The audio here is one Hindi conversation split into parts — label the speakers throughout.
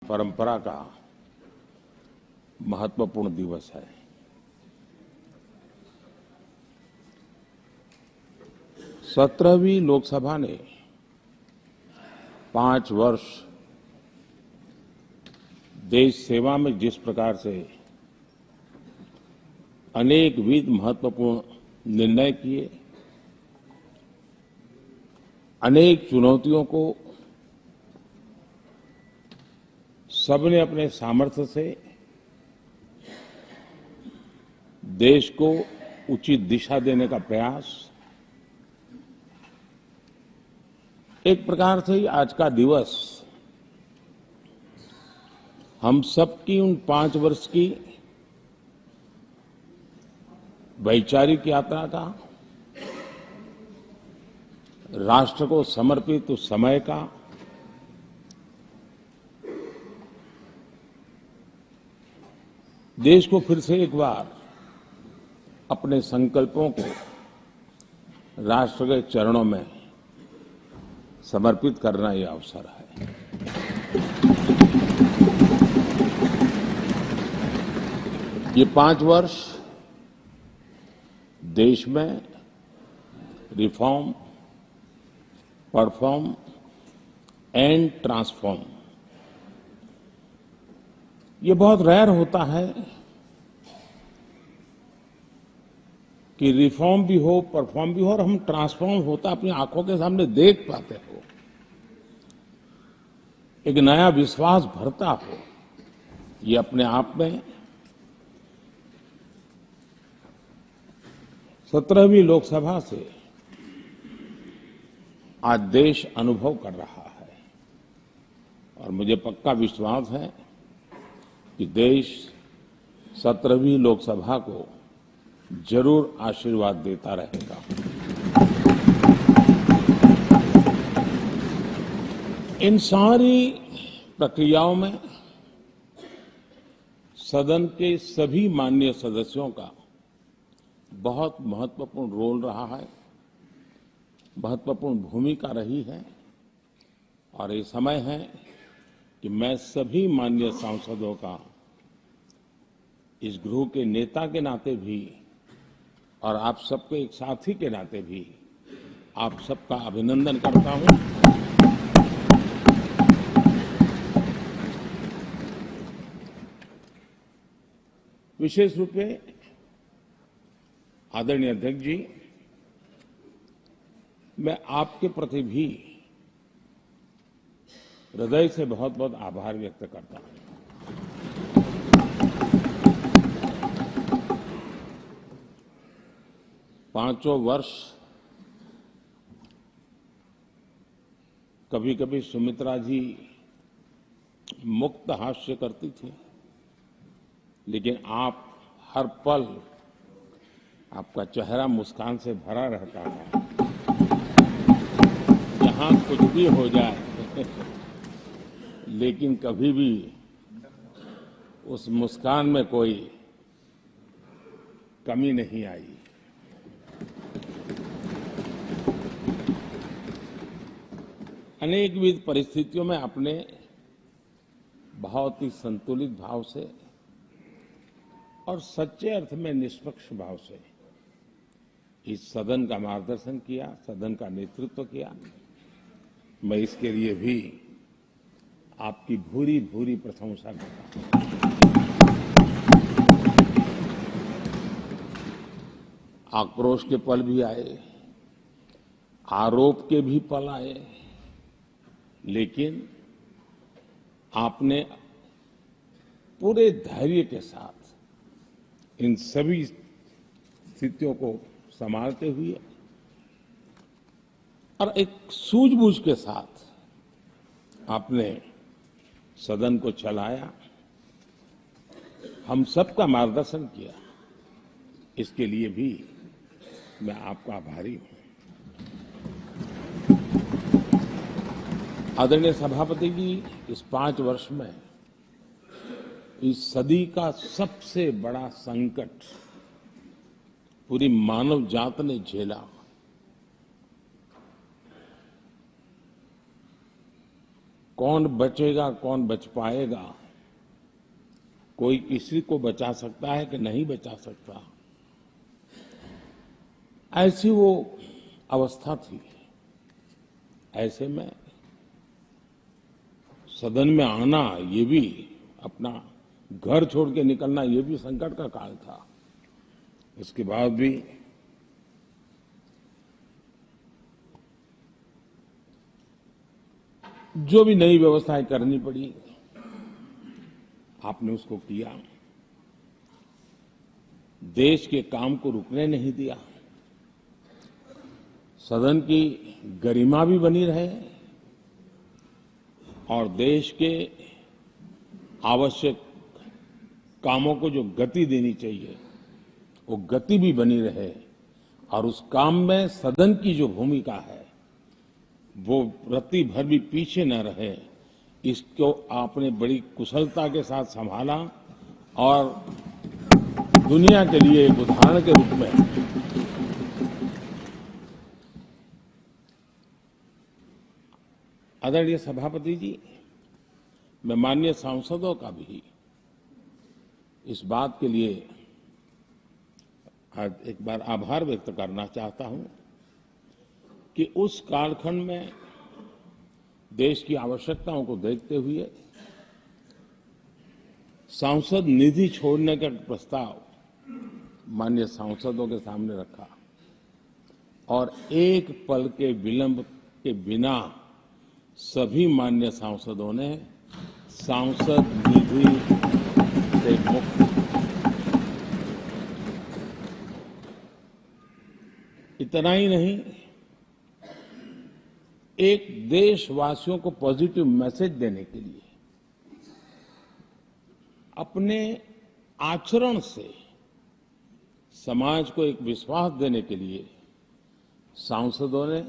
Speaker 1: परंपरा का महत्वपूर्ण दिवस है। सत्रहवीं लोकसभा ने 5 वर्ष देश सेवा में जिस प्रकार से अनेकविध महत्वपूर्ण निर्णय किए, अनेक चुनौतियों को सबने अपने सामर्थ्य से देश को उचित दिशा देने का प्रयास, एक प्रकार से आज का दिवस हम सबकी उन 5 वर्ष की वैचारिक यात्रा का, राष्ट्र को समर्पित उस समय का, देश को फिर से एक बार अपने संकल्पों को राष्ट्र के चरणों में समर्पित करना यह अवसर है। ये 5 वर्ष देश में रिफॉर्म, परफॉर्म एंड ट्रांसफॉर्म, ये बहुत रेयर होता है कि रिफॉर्म भी हो, परफॉर्म भी हो और हम ट्रांसफॉर्म होता अपनी आंखों के सामने देख पाते हो, एक नया विश्वास भरता हो। ये अपने आप में 17वीं लोकसभा से आज देश अनुभव कर रहा है और मुझे पक्का विश्वास है कि देश 17वीं लोकसभा को जरूर आशीर्वाद देता रहेगा। इन सारी प्रक्रियाओं में सदन के सभी माननीय सदस्यों का बहुत महत्वपूर्ण रोल रहा है, महत्वपूर्ण भूमिका रही है और ये समय है कि मैं सभी माननीय सांसदों का इस गृह के नेता के नाते भी और आप सबके एक साथी के नाते भी आप सबका अभिनंदन करता हूं। विशेष रूप से आदरणीय अध्यक्ष जी, मैं आपके प्रति भी हृदय से बहुत बहुत आभार व्यक्त करता हूं। पांचों वर्ष कभी कभी सुमित्रा जी मुक्त हास्य करती थी, लेकिन आप हर पल आपका चेहरा मुस्कान से भरा रहता है। जहां कुछ भी हो जाए लेकिन कभी भी उस मुस्कान में कोई कमी नहीं आई। अनेकविध परिस्थितियों में आपने बहुत ही संतुलित भाव से और सच्चे अर्थ में निष्पक्ष भाव से इस सदन का मार्गदर्शन किया, सदन का नेतृत्व किया। मैं इसके लिए भी आपकी भूरी भूरी प्रशंसा करता हूं। आक्रोश के पल भी आए, आरोप के भी पल आए, लेकिन आपने पूरे धैर्य के साथ इन सभी स्थितियों को संभालते हुए और एक सूझबूझ के साथ आपने सदन को चलाया, हम सबका मार्गदर्शन किया। इसके लिए भी मैं आपका आभारी हूं। आदरणीय सभापति जी, इस 5 वर्ष में इस सदी का सबसे बड़ा संकट पूरी मानव जात ने झेला। कौन बचेगा, कौन बच पाएगा, कोई किसी को बचा सकता है कि नहीं बचा सकता, ऐसी वो अवस्था थी। ऐसे में सदन में आना, ये भी अपना घर छोड़ के निकलना, ये भी संकट का काल था। इसके बाद भी जो भी नई व्यवस्थाएं करनी पड़ी, आपने उसको किया। देश के काम को रुकने नहीं दिया। सदन की गरिमा भी बनी रहे और देश के आवश्यक कामों को जो गति देनी चाहिए, वो गति भी बनी रहे। और उस काम में सदन की जो भूमिका है, वो रत्ती भर भी पीछे न रहे, इसको आपने बड़ी कुशलता के साथ संभाला और दुनिया के लिए एक उदाहरण के रूप में आदरणीय सभापति जी, मैं माननीय सांसदों का भी इस बात के लिए आज एक बार आभार व्यक्त करना चाहता हूं कि उस कालखंड में देश की आवश्यकताओं को देखते हुए सांसद निधि छोड़ने का प्रस्ताव माननीय सांसदों के सामने रखा और एक पल के विलंब के बिना सभी माननीय सांसदों ने सांसद निधि से मुक्त। इतना ही नहीं, एक देशवासियों को पॉजिटिव मैसेज देने के लिए अपने आचरण से समाज को एक विश्वास देने के लिए सांसदों ने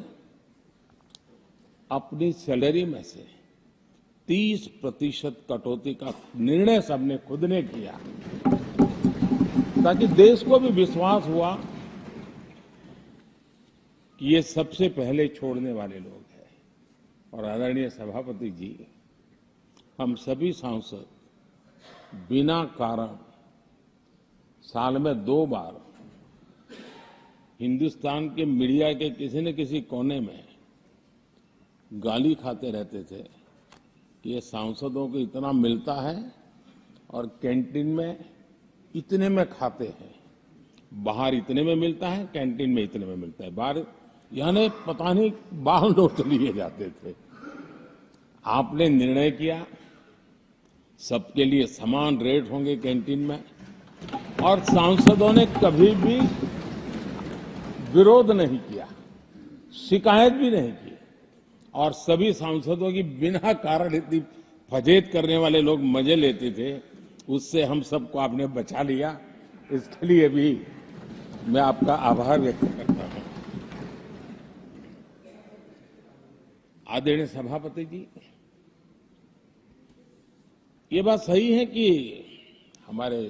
Speaker 1: अपनी सैलरी में से 30% कटौती का निर्णय सबने खुद ने किया, ताकि देश को भी विश्वास हुआ कि ये सबसे पहले छोड़ने वाले लोग हैं। और आदरणीय सभापति जी, हम सभी सांसद बिना कारण साल में 2 बार हिंदुस्तान के मीडिया के किसी न किसी कोने में गाली खाते रहते थे कि ये सांसदों को इतना मिलता है और कैंटीन में इतने में खाते हैं, बाहर इतने में मिलता है, कैंटीन में इतने में मिलता है, बाहर यानी पता नहीं बाहर नोट लिए जाते थे। आपने निर्णय किया सबके लिए समान रेट होंगे कैंटीन में, और सांसदों ने कभी भी विरोध नहीं किया, शिकायत भी नहीं की। और सभी सांसदों की बिना कारण इतनी फजेत करने वाले लोग मजे लेते थे, उससे हम सबको आपने बचा लिया। इसके लिए भी मैं आपका आभार व्यक्त करता हूं। आदरणीय सभापति जी, ये बात सही है कि हमारे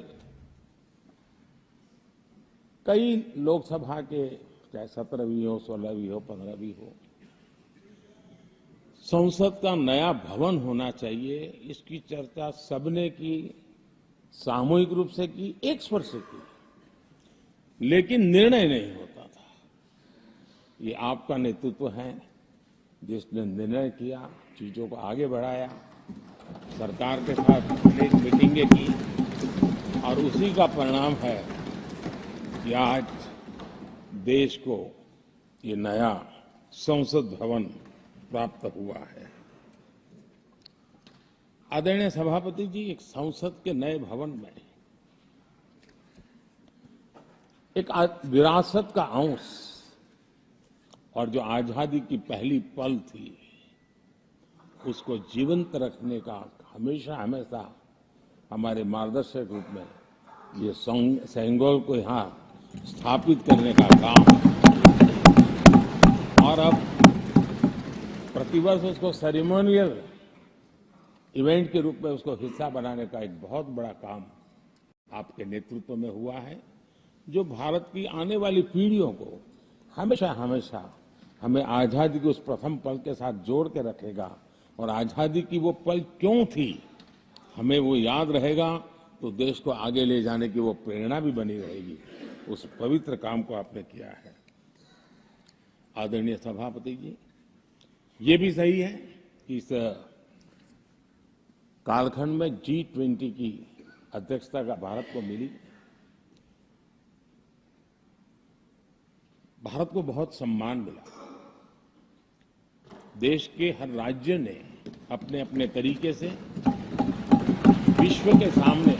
Speaker 1: कई लोकसभा के, चाहे 17वीं हो, 16वीं हो, 15वीं हो, संसद का नया भवन होना चाहिए, इसकी चर्चा सबने की, सामूहिक रूप से की, एक स्वर से की, लेकिन निर्णय नहीं होता था। ये आपका नेतृत्व है जिसने निर्णय किया, चीजों को आगे बढ़ाया, सरकार के साथ अनेक मीटिंगें की, और उसी का परिणाम है कि आज देश को ये नया संसद भवन प्राप्त हुआ है। आदरणीय सभापति जी, एक संसद के नए भवन में एक विरासत का अंश और जो आजादी की पहली पल थी, उसको जीवंत रखने का हमेशा हमेशा हमारे मार्गदर्शक रूप में ये सेंगोल को यहाँ स्थापित करने का काम, और अब प्रतिवर्ष उसको सेरेमोनियल इवेंट के रूप में उसको हिस्सा बनाने का एक बहुत बड़ा काम आपके नेतृत्व में हुआ है, जो भारत की आने वाली पीढ़ियों को हमेशा हमेशा हमें आजादी के उस प्रथम पल के साथ जोड़ के रखेगा और आजादी की वो पल क्यों थी, हमें वो याद रहेगा तो देश को आगे ले जाने की वो प्रेरणा भी बनी रहेगी। उस पवित्र काम को आपने किया है। आदरणीय सभापति जी, ये भी सही है कि इस कालखंड में G20 की अध्यक्षता का भारत को मिली। भारत को बहुत सम्मान मिला। देश के हर राज्य ने अपने अपने तरीके से विश्व के सामने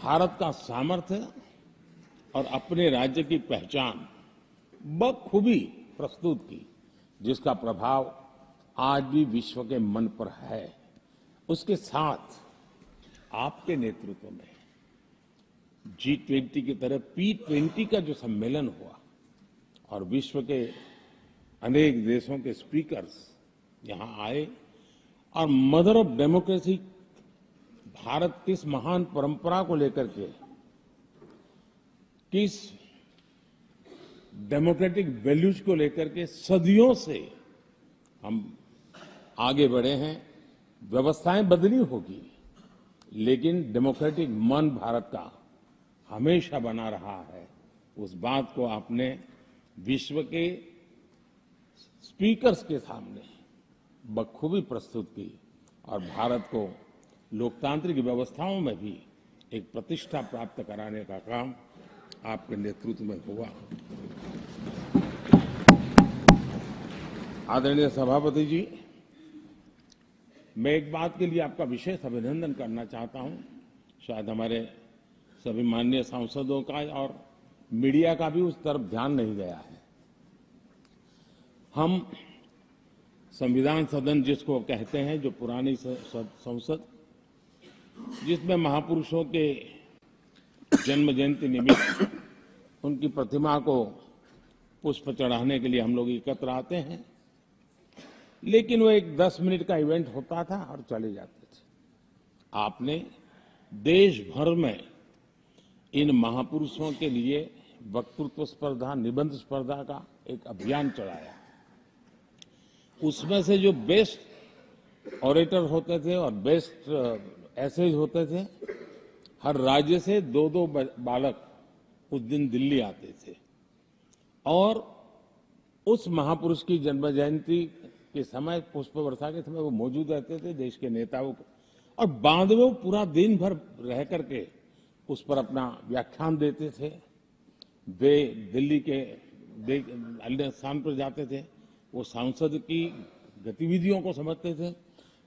Speaker 1: भारत का सामर्थ्य और अपने राज्य की पहचान बखूबी प्रस्तुत की, जिसका प्रभाव आज भी विश्व के मन पर है। उसके साथ आपके नेतृत्व में G20 की तरह P20 का जो सम्मेलन हुआ और विश्व के अनेक देशों के स्पीकर्स यहां आए और मदर ऑफ डेमोक्रेसी भारत किस महान परंपरा को लेकर के, किस डेमोक्रेटिक वैल्यूज को लेकर के सदियों से हम आगे बढ़े हैं। व्यवस्थाएं बदली होगी, लेकिन डेमोक्रेटिक मन भारत का हमेशा बना रहा है। उस बात को आपने विश्व के स्पीकर्स के सामने बखूबी प्रस्तुत की और भारत को लोकतांत्रिक व्यवस्थाओं में भी एक प्रतिष्ठा प्राप्त कराने का काम आपके नेतृत्व में हुआ। आदरणीय सभापति जी, मैं एक बात के लिए आपका विशेष अभिनंदन करना चाहता हूं। शायद हमारे सभी माननीय सांसदों का और मीडिया का भी उस तरफ ध्यान नहीं गया है। हम संविधान सदन जिसको कहते हैं, जो पुरानी संसद, जिसमें महापुरुषों के जन्म जयंती निमित्त उनकी प्रतिमा को पुष्प चढ़ाने के लिए हम लोग एकत्र आते हैं, लेकिन वो एक 10 मिनट का इवेंट होता था और चले जाते थे। आपने देश भर में इन महापुरुषों के लिए वक्तृत्व स्पर्धा, निबंध स्पर्धा का एक अभियान चलाया। उसमें से जो बेस्ट ऑरेटर होते थे और बेस्ट एसेज होते थे, हर राज्य से 2-2 बालक उस दिन दिल्ली आते थे और उस महापुरुष की जन्म जयंती के समय, पुष्प वर्षा के समय वो मौजूद रहते थे, देश के नेताओं को, और बाद में वो पूरा दिन भर रह करके उस पर अपना व्याख्यान देते थे। वे दिल्ली के अन्य स्थान पर जाते थे, वो सांसद की गतिविधियों को समझते थे।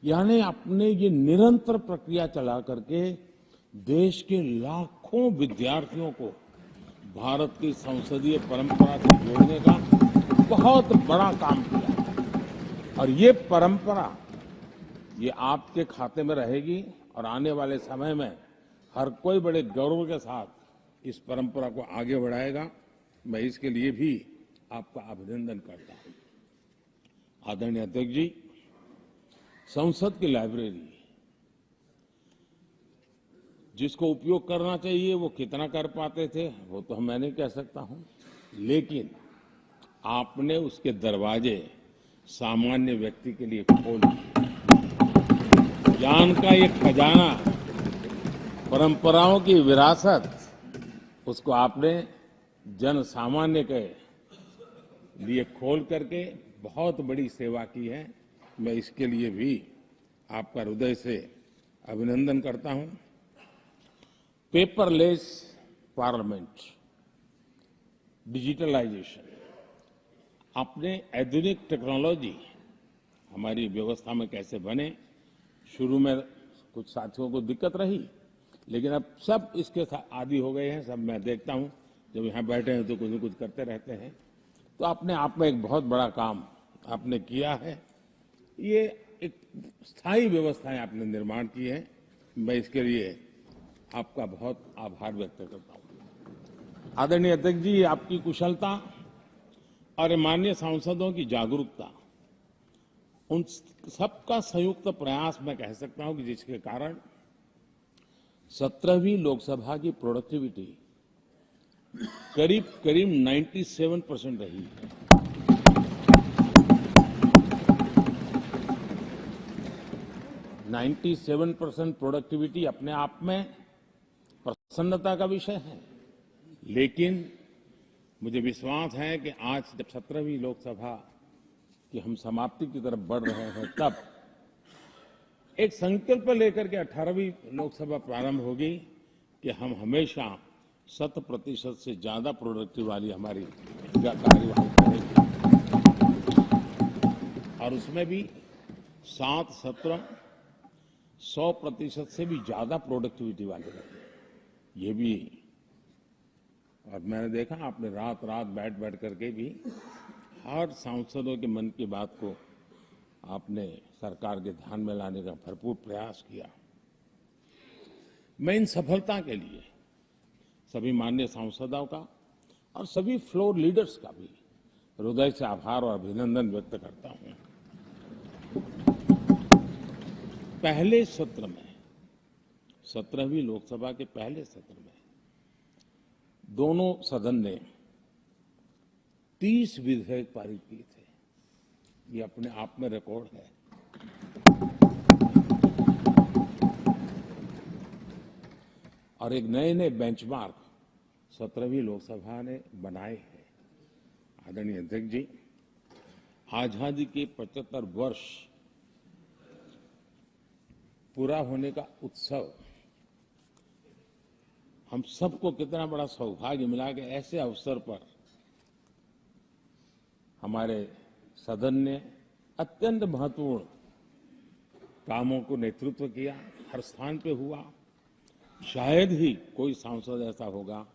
Speaker 1: यानी अपने ये निरंतर प्रक्रिया चला करके देश के लाखों विद्यार्थियों को भारत की संसदीय परंपरा से जोड़ने का बहुत बड़ा काम किया। और ये परंपरा, ये आपके खाते में रहेगी और आने वाले समय में हर कोई बड़े गौरव के साथ इस परंपरा को आगे बढ़ाएगा। मैं इसके लिए भी आपका अभिनंदन करता हूं। आदरणीय अध्यक्ष जी, संसद की लाइब्रेरी जिसको उपयोग करना चाहिए वो कितना कर पाते थे वो तो मैं नहीं कह सकता हूं, लेकिन आपने उसके दरवाजे सामान्य व्यक्ति के लिए खोल दिए। ज्ञान का ये खजाना, परंपराओं की विरासत, उसको आपने जन सामान्य के लिए खोल करके बहुत बड़ी सेवा की है। मैं इसके लिए भी आपका हृदय से अभिनंदन करता हूं। पेपरलेस पार्लियामेंट, डिजिटलाइजेशन, आपने आधुनिक टेक्नोलॉजी हमारी व्यवस्था में कैसे बने। शुरू में कुछ साथियों को दिक्कत रही, लेकिन अब सब इसके आदी हो गए हैं। सब मैं देखता हूं, जब यहाँ बैठे हैं तो कुछ न कुछ करते रहते हैं। तो अपने आप में एक बहुत बड़ा काम आपने किया है। ये एक स्थायी व्यवस्थाएं आपने निर्माण की है। मैं इसके लिए आपका बहुत आभार व्यक्त करता हूं। आदरणीय अध्यक्ष जी, आपकी कुशलता और माननीय सांसदों की जागरूकता, उन सबका संयुक्त प्रयास मैं कह सकता हूं कि जिसके कारण 17वीं लोकसभा की प्रोडक्टिविटी करीब 97% रही है। 97% प्रोडक्टिविटी अपने आप में प्रसन्नता का विषय है, लेकिन मुझे विश्वास है कि आज जब 17वीं लोकसभा की हम समाप्ति की तरफ बढ़ रहे हैं, तब एक संकल्प लेकर के 18वीं लोकसभा प्रारंभ होगी कि हम हमेशा 100% से ज्यादा प्रोडक्टिव वाली हमारी कार्यवाही करेंगे और उसमें भी 7 सत्र 100% से भी ज्यादा प्रोडक्टिविटी वाले रहेंगे। ये भी, और मैंने देखा आपने रात रात बैठ करके भी हर सांसदों के मन की बात को आपने सरकार के ध्यान में लाने का भरपूर प्रयास किया। मैं इन सफलता के लिए सभी माननीय सांसदों का और सभी फ्लोर लीडर्स का भी हृदय से आभार और अभिनंदन व्यक्त करता हूं। पहले सत्र में, 17वीं लोकसभा के पहले सत्र में दोनों सदन ने 30 विधेयक पारित किए थे। ये अपने आप में रिकॉर्ड है। और एक नए नए बेंचमार्क 17वीं लोकसभा ने बनाए हैं। आदरणीय अध्यक्ष जी, आजादी के 75 वर्ष पूरा होने का उत्सव हम सबको कितना बड़ा सौभाग्य मिला कि ऐसे अवसर पर हमारे सदन ने अत्यंत महत्वपूर्ण कामों को नेतृत्व किया। हर स्थान पे हुआ। शायद ही कोई सांसद ऐसा होगा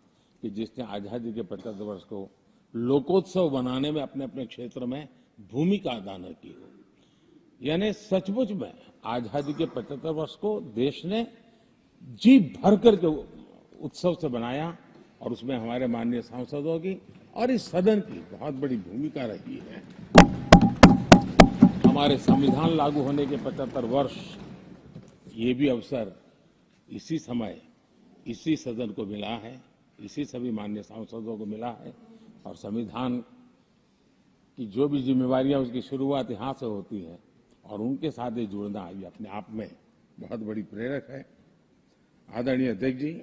Speaker 1: कि जिसने आजादी के 75 वर्ष को लोकोत्सव बनाने में अपने अपने क्षेत्र में भूमिका अदा न की हो। यानी सचमुच में आजादी के 75 वर्ष को देश ने जी भर करके उत्सव से बनाया और उसमें हमारे माननीय सांसदों की और इस सदन की बहुत बड़ी भूमिका रही है। हमारे संविधान लागू होने के 75 वर्ष, ये भी अवसर इसी समय इसी सदन को मिला है, इसी सभी माननीय सांसदों को मिला है। और संविधान की जो भी जिम्मेवारियां उसकी शुरुआत यहां से होती है और उनके साथ ही जुड़ना ये अपने आप में बहुत बड़ी प्रेरक है। आदरणीय अध्यक्ष जी,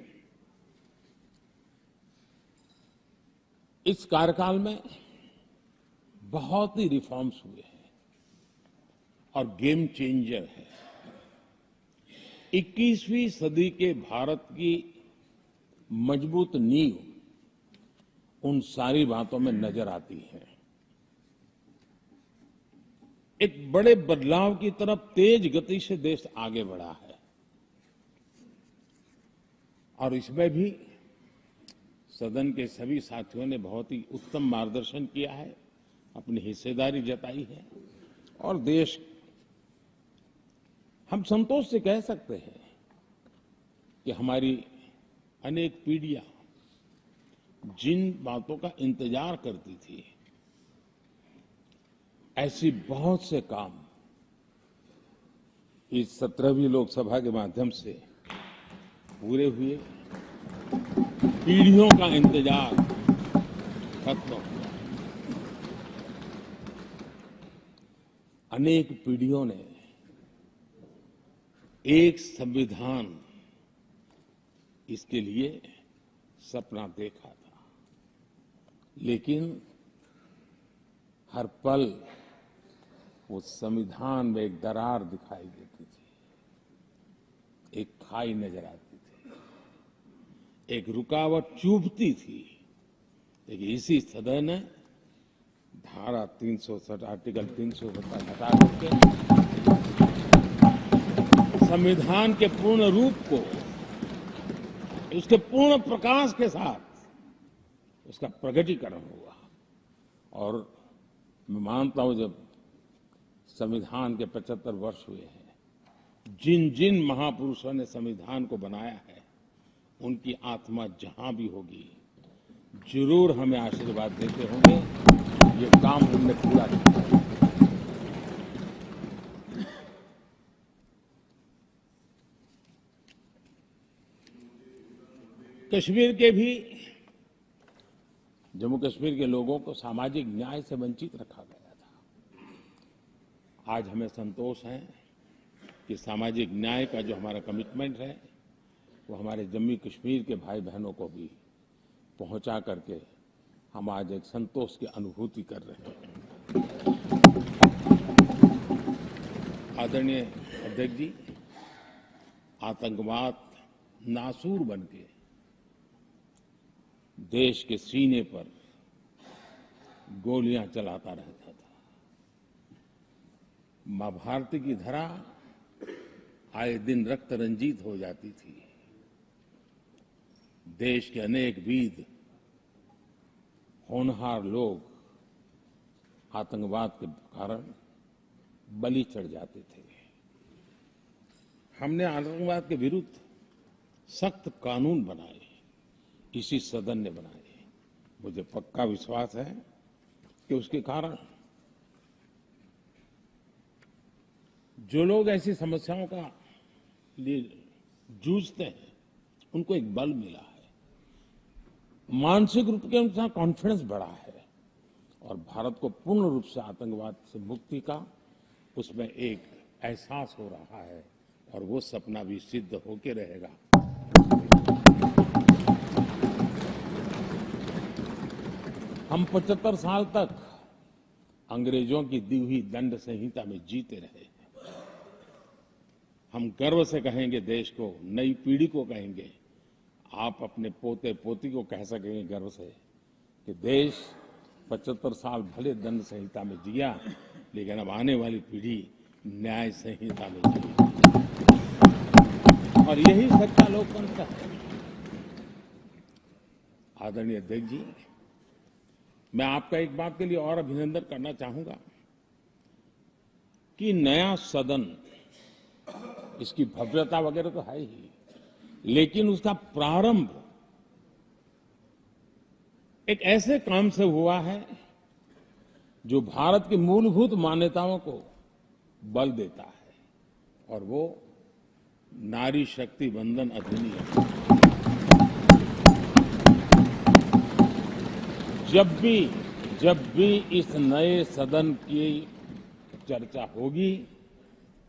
Speaker 1: इस कार्यकाल में बहुत ही रिफॉर्म्स हुए हैं और गेम चेंजर है। 21वीं सदी के भारत की मजबूत नींव उन सारी बातों में नजर आती है। एक बड़े बदलाव की तरफ तेज गति से देश आगे बढ़ा है और इसमें भी सदन के सभी साथियों ने बहुत ही उत्तम मार्गदर्शन किया है, अपनी हिस्सेदारी जताई है और देश, हम संतोष से कह सकते हैं कि हमारी अनेक पीढ़ियां जिन बातों का इंतजार करती थी, ऐसी बहुत से काम इस 17वीं लोकसभा के माध्यम से पूरे हुए। पीढ़ियों का इंतजार खत्म हुआ। अनेक पीढ़ियों ने एक संविधान, इसके लिए सपना देखा था, लेकिन हर पल वो संविधान में एक दरार दिखाई देती थी, एक खाई नजर आती थी, एक रुकावट चुभती थी। लेकिन इसी सदन ने धारा 360 आर्टिकल 370 हटा करके संविधान के पूर्ण रूप को, उसके पूर्ण प्रकाश के साथ उसका प्रकटीकरण हुआ। और मैं मानता हूं, जब संविधान के 75 वर्ष हुए हैं, जिन जिन महापुरुषों ने संविधान को बनाया है, उनकी आत्मा जहां भी होगी, जरूर हमें आशीर्वाद देते होंगे ये काम हमने पूरा किया। कश्मीर के भी, जम्मू कश्मीर के लोगों को सामाजिक न्याय से वंचित रखा गया था। आज हमें संतोष है कि सामाजिक न्याय का जो हमारा कमिटमेंट है वो हमारे जम्मू कश्मीर के भाई बहनों को भी पहुंचा करके हम आज एक संतोष की अनुभूति कर रहे हैं। आदरणीय अध्यक्ष जी, आतंकवाद नासूर बनके देश के सीने पर गोलियां चलाता रहता था। मां भारती की धरा आए दिन रक्त रंजित हो जाती थी। देश के अनेक वीर होनहार लोग आतंकवाद के कारण बलि चढ़ जाते थे। हमने आतंकवाद के विरुद्ध सख्त कानून बनाए, इसी सदन ने बनाए। मुझे पक्का विश्वास है कि उसके कारण जो लोग ऐसी समस्याओं का लिए जूझते हैं उनको एक बल मिला है, मानसिक रूप के उनका कॉन्फिडेंस बढ़ा है और भारत को पूर्ण रूप से आतंकवाद से मुक्ति का उसमें एक एहसास हो रहा है और वो सपना भी सिद्ध होके रहेगा। हम 75 साल तक अंग्रेजों की दी हुई दंड संहिता में जीते रहे। हम गर्व से कहेंगे देश को, नई पीढ़ी को कहेंगे, आप अपने पोते पोती को कह सकेंगे गर्व से कि देश 75 साल भले दंड संहिता में जिया, लेकिन अब आने वाली पीढ़ी न्याय संहिता में जिएगी। और यही सच्चा लोकतंत्र है। आदरणीय अध्यक्ष जी, मैं आपका एक बात के लिए और अभिनंदन करना चाहूंगा कि नया सदन, इसकी भव्यता वगैरह तो है ही, लेकिन उसका प्रारंभ एक ऐसे काम से हुआ है जो भारत की मूलभूत मान्यताओं को बल देता है, और वो नारी शक्ति वंदन अधिनियम। जब भी इस नए सदन की चर्चा होगी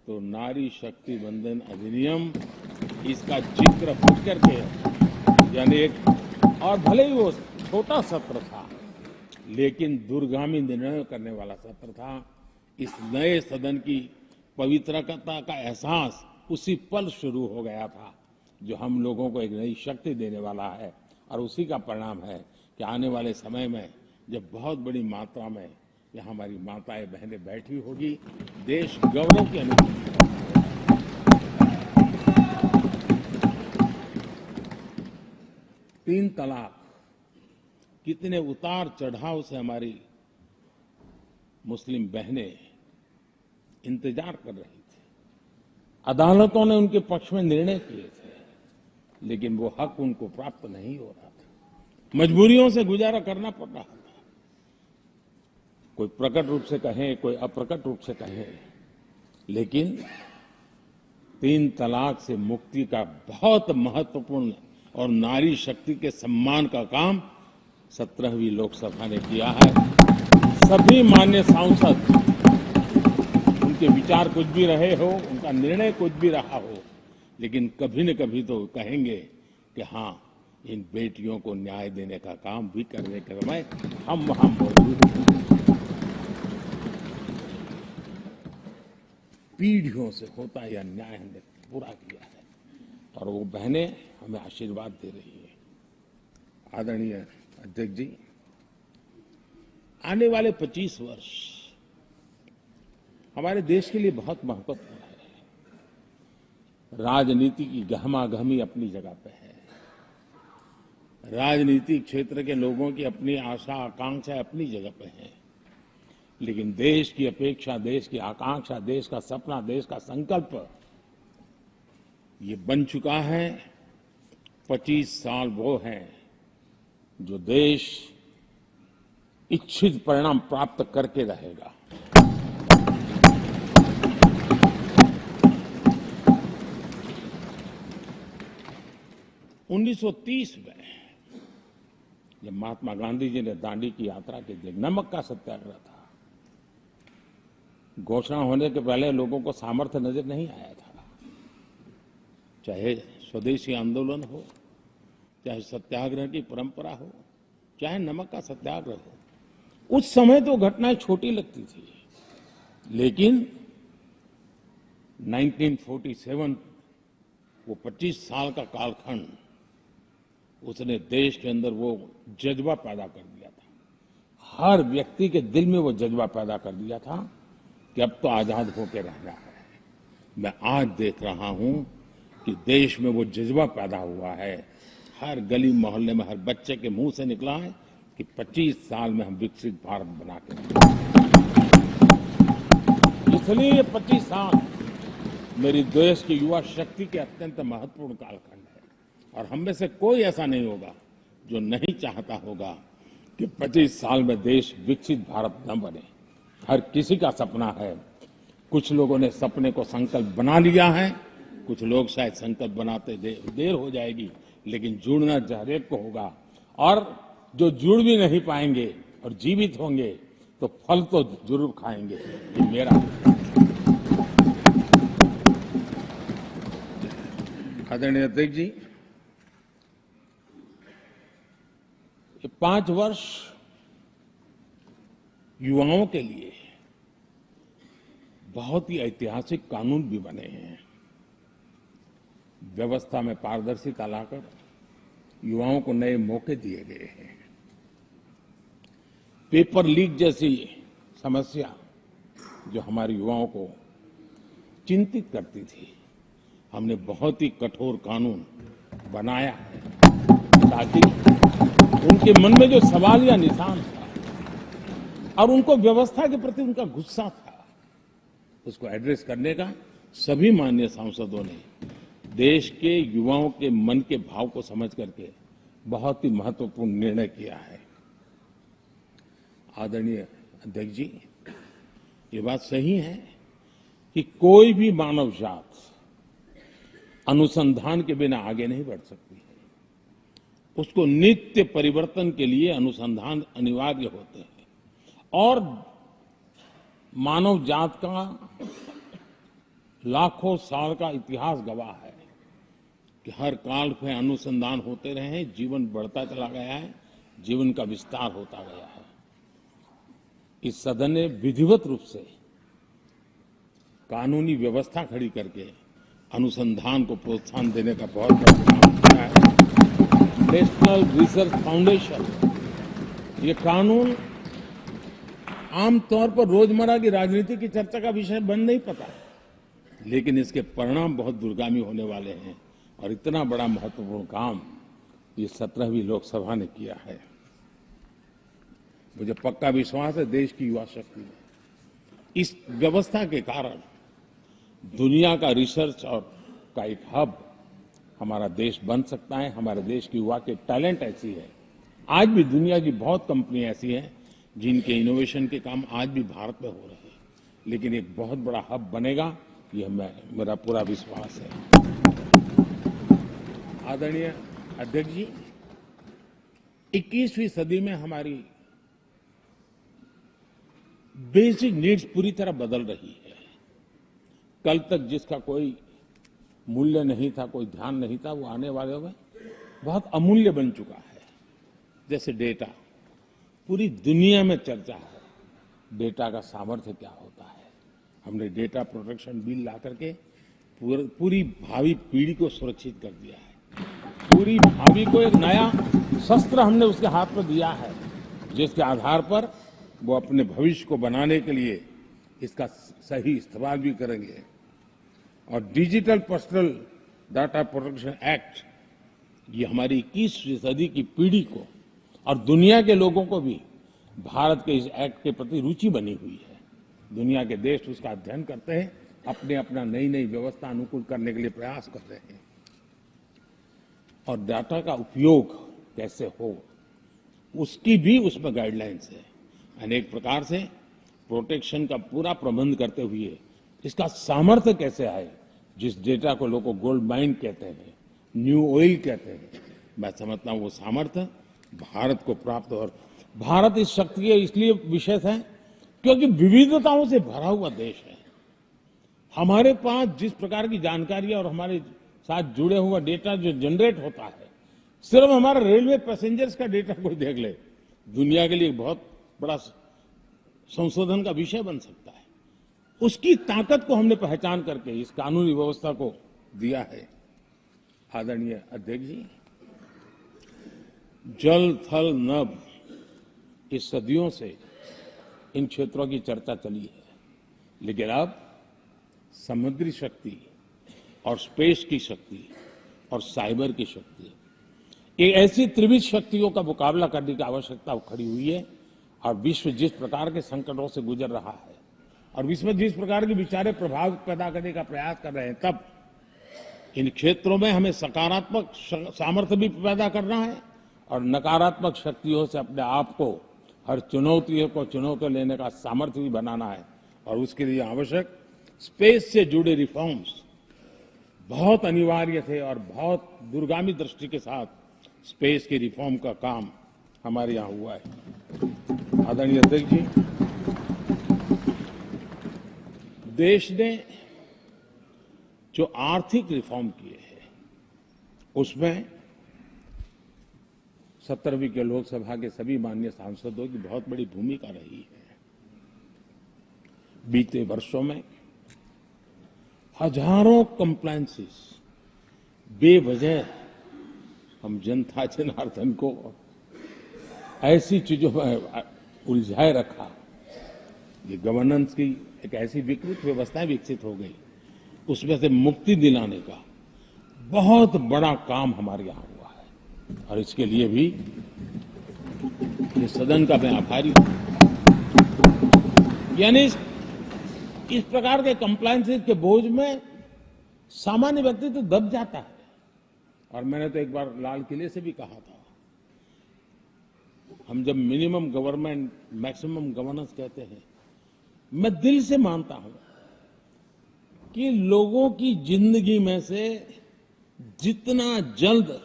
Speaker 1: तो नारी शक्ति वंदन अधिनियम इसका जिक्र होकर के, यानी एक, और भले ही वो छोटा सत्र था लेकिन दूरगामी निर्णय करने वाला सत्र था। इस नए सदन की पवित्रता का एहसास उसी पल शुरू हो गया था जो हम लोगों को एक नई शक्ति देने वाला है, और उसी का परिणाम है कि आने वाले समय में जब बहुत बड़ी मात्रा में यहाँ हमारी माताएं बहनें बैठी होगी, देश गौरव की अनुभूति होगा। 3 तलाक कितने उतार चढ़ाव से हमारी मुस्लिम बहनें इंतजार कर रही थी। अदालतों ने उनके पक्ष में निर्णय किए थे, लेकिन वो हक उनको प्राप्त नहीं हो रहा था। मजबूरियों से गुजारा करना पड़ रहा था। कोई प्रकट रूप से कहे, कोई अप्रकट रूप से कहे, लेकिन 3 तलाक से मुक्ति का बहुत महत्वपूर्ण और नारी शक्ति के सम्मान का काम 17वीं लोकसभा ने किया है। सभी माननीय सांसद, उनके विचार कुछ भी रहे हो, उनका निर्णय कुछ भी रहा हो, लेकिन कभी न कभी तो कहेंगे कि हाँ, इन बेटियों को न्याय देने का काम भी करने के समय हम वहां मौजूद हैं। पीढ़ियों से होता यह न्याय हमने पूरा किया है और वो बहनें हमें आशीर्वाद दे रही है। आदरणीय अध्यक्ष जी, आने वाले 25 वर्ष हमारे देश के लिए बहुत महत्वपूर्ण है। राजनीति की गहमागहमी अपनी जगह पे है, राजनीतिक क्षेत्र के लोगों की अपनी आशा आकांक्षा अपनी जगह पे है, लेकिन देश की अपेक्षा, देश की आकांक्षा, देश का सपना, देश का संकल्प ये बन चुका है। 25 साल वो हैं जो देश इच्छित परिणाम प्राप्त करके रहेगा। उन्नीस 1930 में जब महात्मा गांधी जी ने दांडी की यात्रा की थी, नमक का सत्याग्रह था, घोषणा होने के पहले लोगों को सामर्थ्य नजर नहीं आया था, चाहे स्वदेशी आंदोलन हो, चाहे सत्याग्रह की परंपरा हो, चाहे नमक का सत्याग्रह हो। उस समय तो घटनाएं छोटी लगती थी, लेकिन 1947 वो 25 साल का कालखंड, उसने देश के अंदर वो जज्बा पैदा कर दिया था। हर व्यक्ति के दिल में वो जज्बा पैदा कर दिया था कि अब तो आजाद होकर रहना है। मैं आज देख रहा हूं कि देश में वो जज्बा पैदा हुआ है। हर गली मोहल्ले में हर बच्चे के मुंह से निकला है कि 25 साल में हम विकसित भारत बना के रहेंगे। इसलिए ये 25 साल मेरी देश की युवा शक्ति के अत्यंत महत्वपूर्ण कालखंड है, और हम में से कोई ऐसा नहीं होगा जो नहीं चाहता होगा कि 25 साल में देश विकसित भारत न बने। हर किसी का सपना है। कुछ लोगों ने सपने को संकल्प बना लिया है, कुछ लोग शायद संकल्प बनाते देर हो जाएगी, लेकिन जुड़ना हर एक को होगा। और जो जुड़ भी नहीं पाएंगे और जीवित होंगे तो फल तो जरूर खाएंगे। ये मेरा आदरणीय अध्यक्ष जी, ये 5 वर्ष युवाओं के लिए बहुत ही ऐतिहासिक कानून भी बने हैं। व्यवस्था में पारदर्शिता लाकर युवाओं को नए मौके दिए गए हैं। पेपर लीक जैसी समस्या जो हमारे युवाओं को चिंतित करती थी, हमने बहुत ही कठोर कानून बनाया है ताकि उनके मन में जो सवाल या निशान था और उनको व्यवस्था के प्रति उनका गुस्सा था, उसको एड्रेस करने का सभी माननीय सांसदों ने देश के युवाओं के मन के भाव को समझ करके बहुत ही महत्वपूर्ण निर्णय किया है। आदरणीय अध्यक्ष जी, ये बात सही है कि कोई भी मानव जात अनुसंधान के बिना आगे नहीं बढ़ सकती है। उसको नित्य परिवर्तन के लिए अनुसंधान अनिवार्य होते हैं, और मानव जात का लाखों साल का इतिहास गवाह है कि हर काल में अनुसंधान होते रहे, जीवन बढ़ता चला गया है, जीवन का विस्तार होता गया है। इस सदन ने विधिवत रूप से कानूनी व्यवस्था खड़ी करके अनुसंधान को प्रोत्साहन देने का बहुत बड़ा काम किया है। नेशनल रिसर्च फाउंडेशन, ये कानून आमतौर पर रोजमर्रा की राजनीति की चर्चा का विषय बन नहीं पता, लेकिन इसके परिणाम बहुत दूरगामी होने वाले हैं, और इतना बड़ा महत्वपूर्ण काम ये 17वीं लोकसभा ने किया है। मुझे पक्का विश्वास है देश की युवा शक्ति में इस व्यवस्था के कारण दुनिया का रिसर्च और का एक हब हमारा देश बन सकता है। हमारे देश की युवा के टैलेंट ऐसी है, आज भी दुनिया की बहुत कंपनियां ऐसी हैं जिनके इनोवेशन के काम आज भी भारत में हो रहे हैं, लेकिन एक बहुत बड़ा हब बनेगा, यह मेरा पूरा विश्वास है। आदरणीय अध्यक्ष जी, 21वीं सदी में हमारी बेसिक नीड्स पूरी तरह बदल रही है। कल तक जिसका कोई मूल्य नहीं था, कोई ध्यान नहीं था, वो आने वाले में बहुत अमूल्य बन चुका है। जैसे डेटा, पूरी दुनिया में चर्चा है डेटा का सामर्थ्य क्या होता है। हमने डेटा प्रोटेक्शन बिल ला करके पूरी भावी पीढ़ी को सुरक्षित कर दिया है। पूरी भावी को एक नया शस्त्र हमने उसके हाथ में दिया है, जिसके आधार पर वो अपने भविष्य को बनाने के लिए इसका सही इस्तेमाल भी करेंगे। और digital personal data protection act, ये हमारी 21वीं सदी की पीढ़ी को और दुनिया के लोगों को भी भारत के इस एक्ट के प्रति रुचि बनी हुई है। दुनिया के देश उसका अध्ययन करते हैं, अपने अपना नई नई व्यवस्था अनुकूल करने के लिए प्रयास कर रहे हैं। और डाटा का उपयोग कैसे हो, उसकी भी उसमें गाइडलाइंस है। अनेक प्रकार से प्रोटेक्शन का पूरा प्रबंध करते हुए इसका सामर्थ्य कैसे आए। जिस डेटा को लोगों गोल्ड माइन कहते हैं, न्यू ऑयल कहते हैं, मैं समझता हूं वो सामर्थ्य भारत को प्राप्त हो। और भारत इस शक्ति के इसलिए विशेष है क्योंकि विविधताओं से भरा हुआ देश है। हमारे पास जिस प्रकार की जानकारी और हमारे साथ जुड़े हुआ डेटा जो जनरेट होता है, सिर्फ हमारा रेलवे पैसेंजर्स का डेटा कोई देख ले, दुनिया के लिए बहुत बड़ा संशोधन का विषय बन सकता है। उसकी ताकत को हमने पहचान करके इस कानूनी व्यवस्था को दिया है। आदरणीय अध्यक्ष जी, जल थल नभ, इस सदियों से इन क्षेत्रों की चर्चा चली है, लेकिन अब समुद्री शक्ति और स्पेस की शक्ति और साइबर की शक्ति, ये ऐसी त्रिविध शक्तियों का मुकाबला करने की आवश्यकता खड़ी हुई है। और विश्व जिस प्रकार के संकटों से गुजर रहा है और विश्व जिस प्रकार के विचारे प्रभाव पैदा करने का प्रयास कर रहे हैं, तब इन क्षेत्रों में हमें सकारात्मक सामर्थ्य भी पैदा करना है और नकारात्मक शक्तियों से अपने आप को, हर चुनौतियों को चुनौती लेने का सामर्थ्य भी बनाना है। और उसके लिए आवश्यक स्पेस से जुड़े रिफॉर्म्स बहुत अनिवार्य थे और बहुत दूरगामी दृष्टि के साथ स्पेस के रिफॉर्म का काम हमारे यहाँ हुआ है। आदरणीय अध्यक्ष जी, देश ने जो आर्थिक रिफॉर्म किए हैं, उसमें 17वीं के लोकसभा के सभी माननीय सांसदों की बहुत बड़ी भूमिका रही है। बीते वर्षों में हजारों कंप्लायंसेस बेवजह हम जनता जनार्दन को ऐसी चीजों में उलझाए रखा। ये गवर्नेंस की एक ऐसी विकृत व्यवस्थाएं विकसित हो गई, उसमें से मुक्ति दिलाने का बहुत बड़ा काम हमारे यहाँ हुआ है और इसके लिए भी ये सदन का मैं आभारी हूं। यानी इस प्रकार के कंप्लायंसेस के बोझ में सामान्य व्यक्ति तो दब जाता है। और मैंने तो एक बार लाल किले से भी कहा था, हम जब मिनिमम गवर्नमेंट मैक्सिमम गवर्नेंस कहते हैं, मैं दिल से मानता हूं कि लोगों की जिंदगी में से जितना जल्द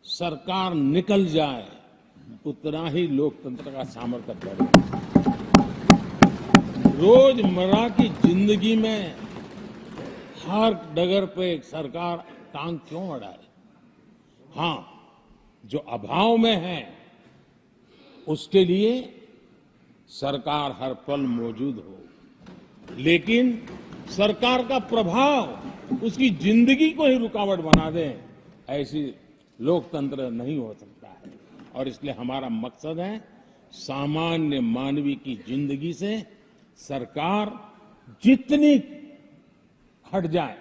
Speaker 1: सरकार निकल जाए, उतना ही लोकतंत्र का सामर्थ्य बढ़ेगा। रोजमर्रा की जिंदगी में हर डगर पे सरकार टांग क्यों अड़ाए? हां, जो अभाव में है उसके लिए सरकार हर पल मौजूद हो, लेकिन सरकार का प्रभाव उसकी जिंदगी को ही रुकावट बना दे, ऐसी लोकतंत्र नहीं हो सकता है। और इसलिए हमारा मकसद है सामान्य मानवीय की जिंदगी से सरकार जितनी हट जाए,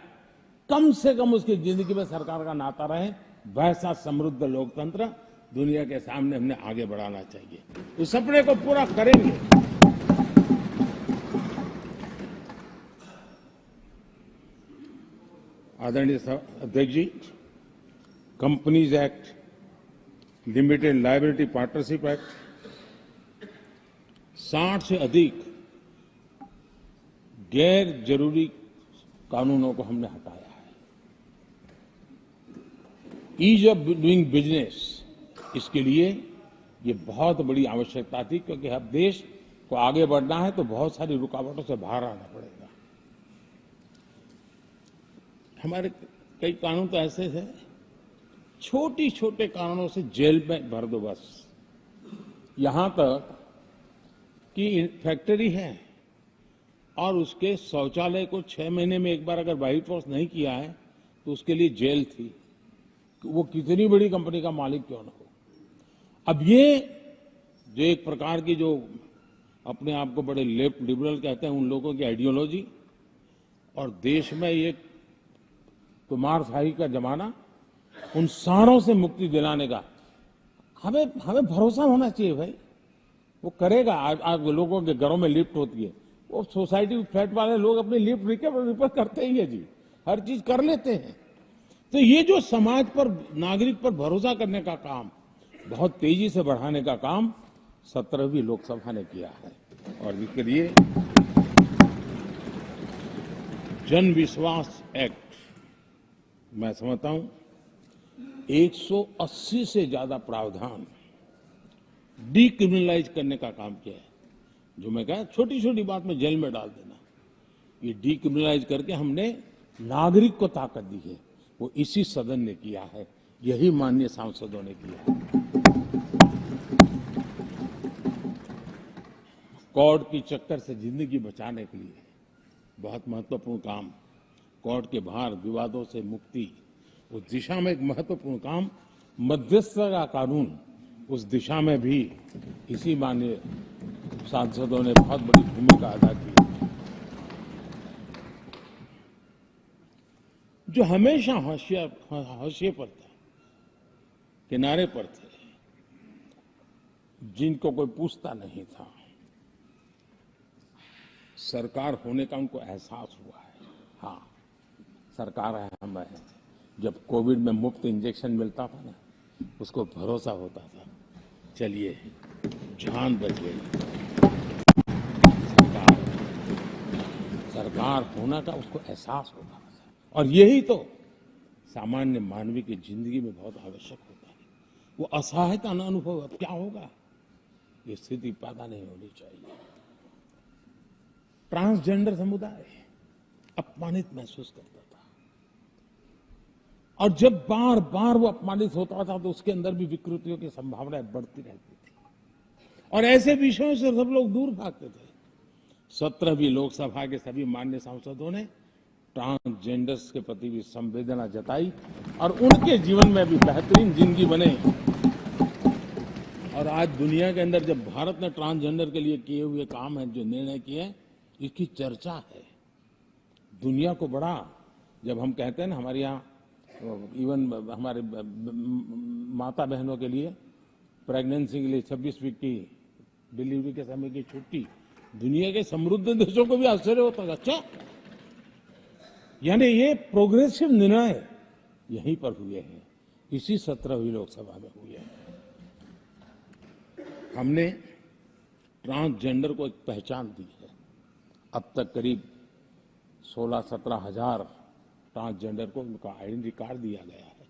Speaker 1: कम से कम उसकी जिंदगी में सरकार का नाता रहे, वैसा समृद्ध लोकतंत्र दुनिया के सामने हमने आगे बढ़ाना चाहिए। उस सपने को पूरा करेंगे। आदरणीय अध्यक्ष जी, companies act, limited liability partnership act, 60 से अधिक गैर जरूरी कानूनों को हमने हटाया है। ईज ऑफ डूइंग बिजनेस, इसके लिए ये बहुत बड़ी आवश्यकता थी, क्योंकि अब देश को आगे बढ़ना है तो बहुत सारी रुकावटों से बाहर आना पड़ेगा। हमारे कई कानून तो ऐसे थे, छोटी छोटे कारणों से जेल में भर दो बस। यहां तक कि फैक्ट्री है और उसके शौचालय को 6 महीने में एक बार अगर व्हाइट वॉश नहीं किया है तो उसके लिए जेल थी, वो कितनी बड़ी कंपनी का मालिक क्यों न हो। अब ये जो एक प्रकार की जो अपने आप को बड़े लेफ्ट लिबरल कहते हैं, उन लोगों की आइडियोलॉजी और देश में ये कुमारशाही का जमाना, उन सारों से मुक्ति दिलाने का हमें भरोसा होना चाहिए भाई, वो करेगा। आज लोगों के घरों में लिफ्ट होती है, वो सोसाइटी फ्लैट वाले लोग अपनी लिफ्ट रिपेयर करते ही है जी, हर चीज कर लेते हैं। तो ये जो समाज पर, नागरिक पर भरोसा करने का काम, बहुत तेजी से बढ़ाने का काम 17वीं लोकसभा ने किया है। और इसके लिए जन विश्वास एक्ट, मैं समझता हूं 180 से ज्यादा प्रावधान डीक्रिमिनलाइज करने का काम किया है। जो मैं कहा छोटी छोटी बात में जेल में डाल देना, ये डीक्रिमिनलाइज करके हमने नागरिक को ताकत दी है वो इसी सदन ने किया है, यही माननीय सांसदों ने किया है। कोर्ट की चक्कर से जिंदगी बचाने के लिए बहुत महत्वपूर्ण काम, कोर्ट के बाहर विवादों से मुक्ति, उस दिशा में एक महत्वपूर्ण काम, मध्यस्थता का कानून, उस दिशा में भी इसी माननीय सांसदों ने बहुत बड़ी भूमिका अदा की। जो हमेशा हाशिए पर थे, किनारे पर थे, जिनको कोई पूछता नहीं था, सरकार होने का उनको एहसास हुआ है। हाँ, सरकार है, हम है। जब कोविड में मुफ्त इंजेक्शन मिलता था ना, उसको भरोसा होता था, चलिए जान बच गई। सरकार होना का उसको एहसास होता था। और यही तो सामान्य मानवी की जिंदगी में बहुत आवश्यक होता है। वो असहायता न अनुभव, अब क्या होगा, ये स्थिति पैदा नहीं होनी चाहिए। ट्रांसजेंडर समुदाय अपमानित महसूस करता था, और जब बार बार वो अपमानित होता था तो उसके अंदर भी विकृतियों की संभावनाएं बढ़ती रहती थी, और ऐसे विषयों से सब लोग दूर भागते थे। 17वीं लोकसभा के सभी माननीय सांसदों ने ट्रांसजेंडर्स के प्रति भी संवेदना जताई और उनके जीवन में भी बेहतरीन जिंदगी बने। और आज दुनिया के अंदर जब भारत ने ट्रांसजेंडर के लिए किए हुए काम है, जो निर्णय किए, इसकी चर्चा है दुनिया को बड़ा। जब हम कहते हैं ना, हमारे यहाँ इवन हमारे माता बहनों के लिए प्रेगनेंसी के लिए 26 वीक की डिलीवरी के समय की छुट्टी, दुनिया के समृद्ध देशों को भी आश्चर्य होता है। अच्छा, यानी ये प्रोग्रेसिव निर्णय यहीं पर हुए हैं, इसी 17वीं लोकसभा में हुए हैं। हमने ट्रांसजेंडर को एक पहचान दी है। अब तक करीब 16-17 हजार ट्रांसजेंडर को उनका आइडेंटिटी कार्ड दिया गया है,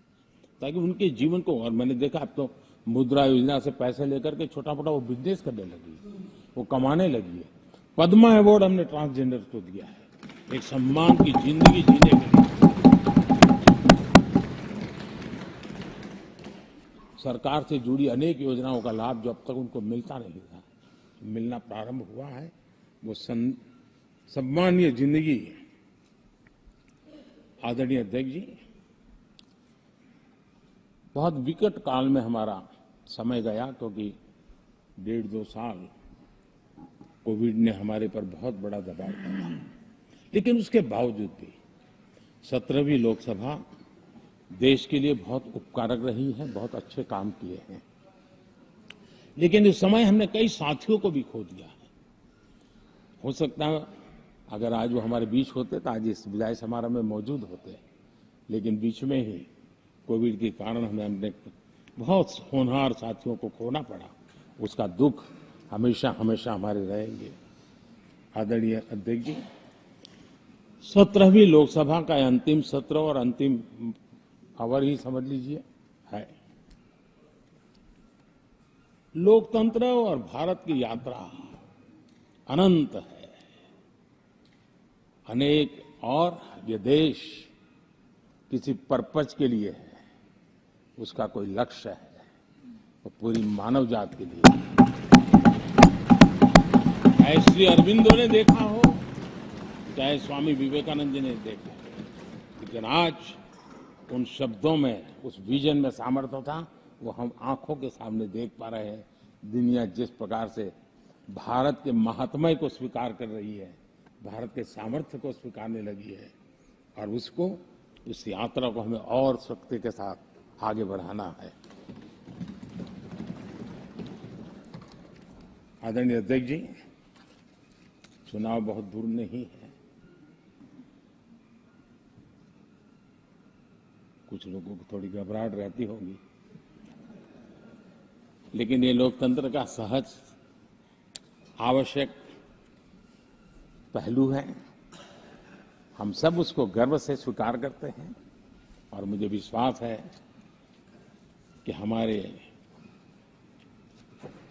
Speaker 1: ताकि उनके जीवन को, और मैंने देखा अब तो मुद्रा योजना से पैसे लेकर के छोटा मोटा वो बिजनेस करने लगी, वो कमाने लगी है। पद्मा अवार्ड हमने ट्रांसजेंडर को दिया है, एक सम्मान की जिंदगी जीने के लिए। सरकार से जुड़ी अनेक योजनाओं का लाभ जो अब तक उनको मिलता नहीं था, मिलना प्रारंभ हुआ है। वो सम्मानीय जिंदगी। आदरणीय अध्यक्ष जी, बहुत विकट काल में हमारा समय गया, क्योंकि 1.5-2 साल कोविड ने हमारे पर बहुत बड़ा दबाव डाला, लेकिन उसके बावजूद भी 17वीं लोकसभा देश के लिए बहुत उपकारक रही है, बहुत अच्छे काम किए हैं। लेकिन इस समय हमने कई साथियों को भी खो दिया है। हो सकता है अगर आज वो हमारे बीच होते तो आज इस विदाई समारोह में मौजूद होते, लेकिन बीच में ही कोविड के कारण हमें अपने बहुत होनहार साथियों को खोना पड़ा। उसका दुख हमेशा हमेशा हमारे रहेंगे। आदरणीय अध्यक्ष जी, 17वीं लोकसभा का अंतिम सत्र और अंतिम आवर ही समझ लीजिए है। लोकतंत्र और भारत की यात्रा अनंत है, अनेक, और ये देश किसी पर्पज के लिए है, उसका कोई लक्ष्य है, वो पूरी मानव जात के लिए। चाहे श्री अरविंदो ने देखा हो, चाहे स्वामी विवेकानंद जी ने देखा, लेकिन आज उन शब्दों में, उस विजन में सामर्थ्य था, वो हम आंखों के सामने देख पा रहे हैं। दुनिया जिस प्रकार से भारत के महात्म्य को स्वीकार कर रही है, भारत के सामर्थ्य को स्वीकारने लगी है, और उसको, उस यात्रा को हमें और शक्ति के साथ आगे बढ़ाना है। आदरणीय अध्यक्ष जी, चुनाव बहुत दूर नहीं है। कुछ लोगों को थोड़ी घबराहट रहती होगी, लेकिन ये लोकतंत्र का सहज आवश्यक पहलू है। हम सब उसको गर्व से स्वीकार करते हैं, और मुझे विश्वास है कि हमारे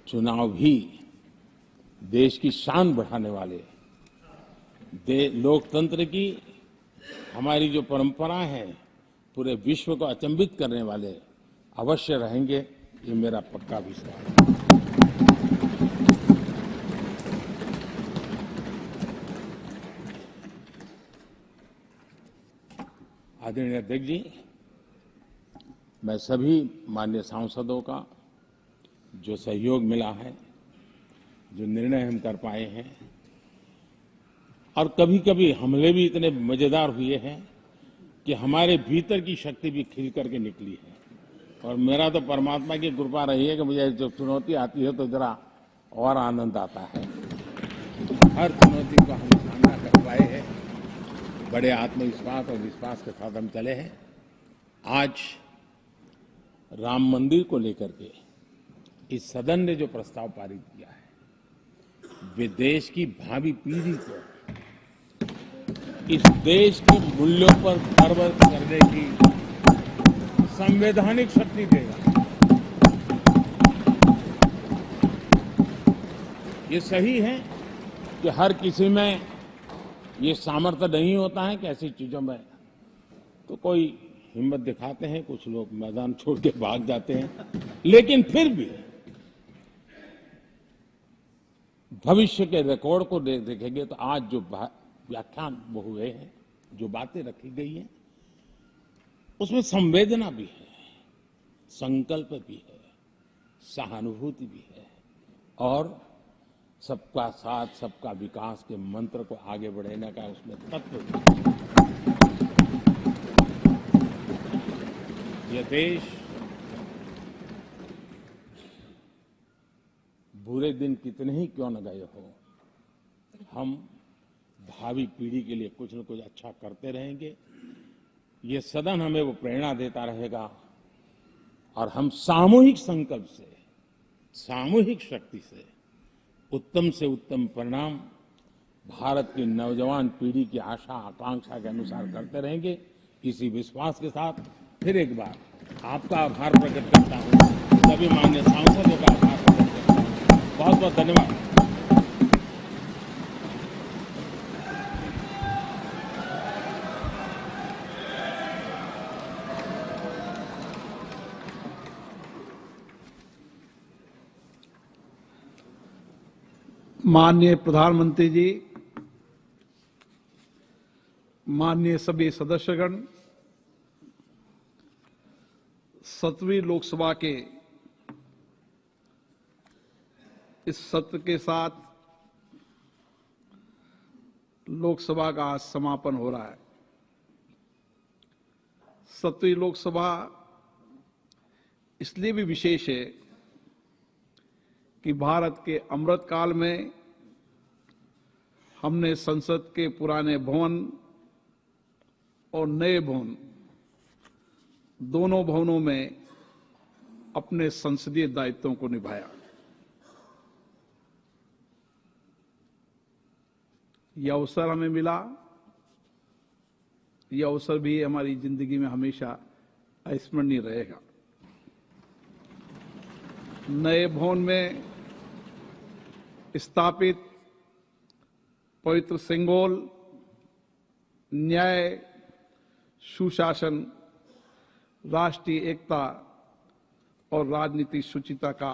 Speaker 1: चुनाव भी देश की शान बढ़ाने वाले, लोकतंत्र की हमारी जो परंपरा है, पूरे विश्व को अचंभित करने वाले अवश्य रहेंगे, ये मेरा पक्का विश्वास है। आदरणीय अध्यक्ष जी, मैं सभी माननीय सांसदों का जो सहयोग मिला है, जो निर्णय हम कर पाए हैं, और कभी कभी हमले भी इतने मजेदार हुए हैं कि हमारे भीतर की शक्ति भी खिल करके निकली है। और मेरा तो परमात्मा की कृपा रही है कि मुझे जब चुनौती आती है तो जरा और आनंद आता है। हर चुनौती को हम सामना कर पाए हैं, बड़े आत्मविश्वास और विश्वास के साथ हम चले हैं। आज राम मंदिर को लेकर के इस सदन ने जो प्रस्ताव पारित किया है, वे देश की भावी पीढ़ी को इस देश के मूल्यों पर गर्व करने की संवैधानिक शक्ति देगा। ये सही है कि हर किसी में ये सामर्थ्य नहीं होता है कि ऐसी चीजों में तो कोई हिम्मत दिखाते हैं, कुछ लोग मैदान छोड़ के भाग जाते हैं, लेकिन फिर भी भविष्य के रिकॉर्ड को देखेंगे तो आज जो व्याख्यान वो हुए हैं, जो बातें रखी गई हैं, उसमें संवेदना भी है, संकल्प भी है, सहानुभूति भी है और सबका साथ सबका विकास के मंत्र को आगे बढ़ाने का उसमें तत्व भी है। यह देश बुरे दिन कितने ही क्यों न गए हो, हम भावी पीढ़ी के लिए कुछ न कुछ अच्छा करते रहेंगे। ये सदन हमें वो प्रेरणा देता रहेगा और हम सामूहिक संकल्प से, सामूहिक शक्ति से उत्तम परिणाम भारत की नौजवान पीढ़ी की आशा आकांक्षा के अनुसार करते रहेंगे। इसी विश्वास के साथ फिर एक बार आपका आभार प्रकट करता हूं, सभी माननीय सांसदों का आभार प्रकट करता हूं। बहुत बहुत धन्यवाद।
Speaker 2: माननीय प्रधानमंत्री जी, माननीय सभी सदस्यगण, 7वीं लोकसभा के इस सत्र के साथ लोकसभा का आज समापन हो रहा है। 7वीं लोकसभा इसलिए भी विशेष है कि भारत के अमृत काल में हमने संसद के पुराने भवन और नए भवन दोनों भवनों में अपने संसदीय दायित्वों को निभाया। यह अवसर हमें मिला, यह अवसर भी हमारी जिंदगी में हमेशा अविस्मरणीय रहेगा। नए भवन में स्थापित पवित्र सिंगोल न्याय, सुशासन, राष्ट्रीय एकता और राजनीतिक शुचिता का